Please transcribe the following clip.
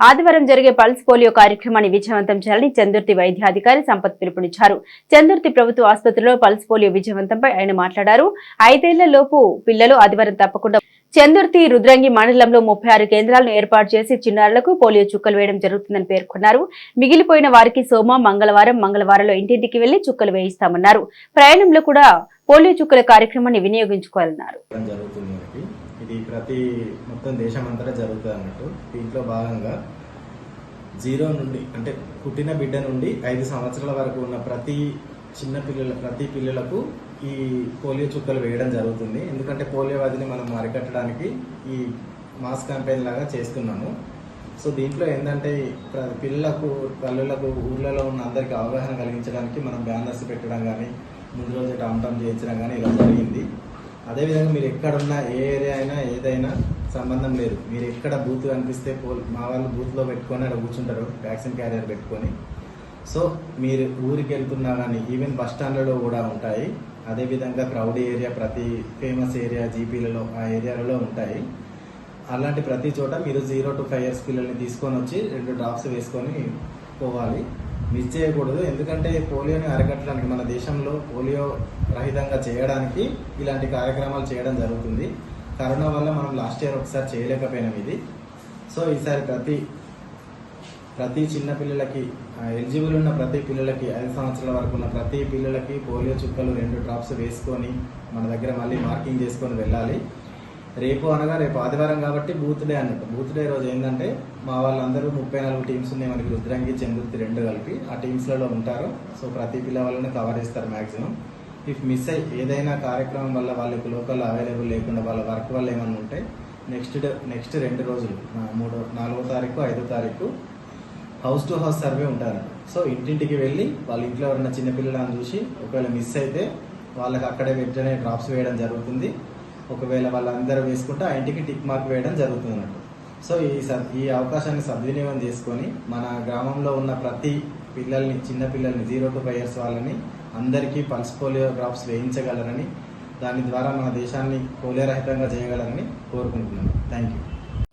ఆదివారం జరిగే pulse polio కార్యక్రమాన్ని విజయవంతం చేయాలని చందుర్తి వైద్యాధికారి సంపత్ పిలుపునిచ్చారు. చందుర్తి ప్రభుత్వ ఆసుపత్రిలో పల్స్ పోలియో విజయవంతంపై ఆయన మాట్లాడారు. 5 ఏళ్ల లోపు పిల్లలు ఆదివారం తప్పకుండా చందుర్తి రుద్రంగి మండలంలో 36 కేంద్రాలను ఏర్పాటు చేసి చిన్నారులకు పోలియో చుక్కలు వేయడం జరుగుతుందని పేర్కొన్నారు. మిగిలిపోయిన వారికి సోమ, మంగళవారంలో ఇంటింటికి వెళ్లి చుక్కలు వేయిస్తామన్నారు. ప్రయాణంలో కూడా పోలియో చుక్కల కార్యక్రమాన్ని వినియోగించుకోవాలన్నారు. ఇది మొత్తం దేశమంతటా జరుగుతుంది అన్నట్టు. దీంట్లో భాగంగా 0 నుండి అంటే పుట్టిన బిడ్డ నుండి 5 సంవత్సరాల వరకు ఉన్న ప్రతి పిల్లలకు ఈ పోలియో చుక్కలు వేయడం జరుగుతుంది. ఎందుకంటే పోలియో వ్యాధిని మనం అరికట్టడానికి ఈ మాస్ క్యాంపెయిన్ లాగా చేస్తున్నాము. సో దీంట్లో ఏంటంటే పిల్లలకు తల్లులకు ఊర్లలో ఉన్న అందరికీ అవగాహన కలిగించడానికి మనం బ్యానర్స్ పెట్టడం కానీ ముందు రోజు టామ్ చేయించడం కానీ ఇలా జరిగింది. అదేవిధంగా మీరు ఎక్కడున్నా ఏ ఏరియా అయినా ఏదైనా సంబంధం లేదు. మీరు ఎక్కడ బూత్ కనిపిస్తే మా వాళ్ళు బూత్లో పెట్టుకొని అక్కడ కూర్చుంటారు, వ్యాక్సిన్ క్యారియర్ పెట్టుకొని. సో మీరు ఊరికి వెళ్తున్నా కానీ ఈవెన్ బస్ స్టాండ్లలో కూడా ఉంటాయి. అదేవిధంగా క్రౌడ్ ఏరియా, ప్రతి ఫేమస్ ఏరియా జీపీలలో ఆ ఏరియాలలో ఉంటాయి. అలాంటి ప్రతి చోట మీరు 0 to 5 years పిల్లల్ని తీసుకొని వచ్చి 2 డ్రాప్స్ వేసుకొని పోవాలి. మిస్ చేయకూడదు. ఎందుకంటే పోలియోని అరికట్టడానికి మన దేశంలో పోలియో రహితంగా చేయడానికి ఇలాంటి కార్యక్రమాలు చేయడం జరుగుతుంది. కరోనా వల్ల మనం లాస్ట్ ఇయర్ ఒకసారి చేయలేకపోయినాం ఇది. సో ఈసారి ప్రతి చిన్న పిల్లలకి ఎలిజిబుల్ ఉన్న ప్రతి పిల్లలకి 5 సంవత్సరాల వరకు ఉన్న ప్రతి పిల్లలకి పోలియో చుక్కలు 2 డ్రాప్స్ వేసుకొని మన దగ్గర మళ్ళీ మార్కింగ్ చేసుకొని వెళ్ళాలి. రేపు ఆదివారం కాబట్టి బూత్ డే అన్నట్టు. బూత్ డే రోజు ఏంటంటే మా వాళ్ళందరూ 34 టీమ్స్ ఉన్నాయి మనకి, రుద్రంగి చందుర్తి 2 కలిపి ఆ టీమ్స్లలో ఉంటారు. సో ప్రతి పిల్లవాళ్ళని కవర్ చేస్తారు మ్యాక్సిమం. ఇఫ్ మిస్ అయ్యి ఏదైనా కార్యక్రమం వల్ల వాళ్ళకి లోకల్ అవైలబుల్ లేకుండా వాళ్ళ వర్క్ వల్ల ఏమన్నా ఉంటే నెక్స్ట్ 2 రోజులు 4వ తారీఖు 5వ తారీఖు హౌస్ టు హౌస్ సర్వే ఉంటారు. సో ఇంటింటికి వెళ్ళి వాళ్ళ ఇంట్లో ఎవరైనా చిన్నపిల్లలను చూసి ఒకవేళ మిస్ అయితే వాళ్ళకి అక్కడే వెంటనే డ్రాప్స్ వేయడం జరుగుతుంది. ఒకవేళ వాళ్ళందరూ వేసుకుంటే ఆ ఇంటికి టిక్ మార్క్ వేయడం జరుగుతుంది అన్నట్టు. సో ఈ అవకాశాన్ని సద్వినియోగం చేసుకొని మన గ్రామంలో ఉన్న ప్రతి చిన్న పిల్లల్ని 0 to 5 years వాళ్ళని అందరికీ పల్స్ పోలియో డ్రాప్స్ వేయించగలరని, దాని ద్వారా మన దేశాన్ని పోలియో రహితంగా చేయగలరని కోరుకుంటున్నాను. Thank you.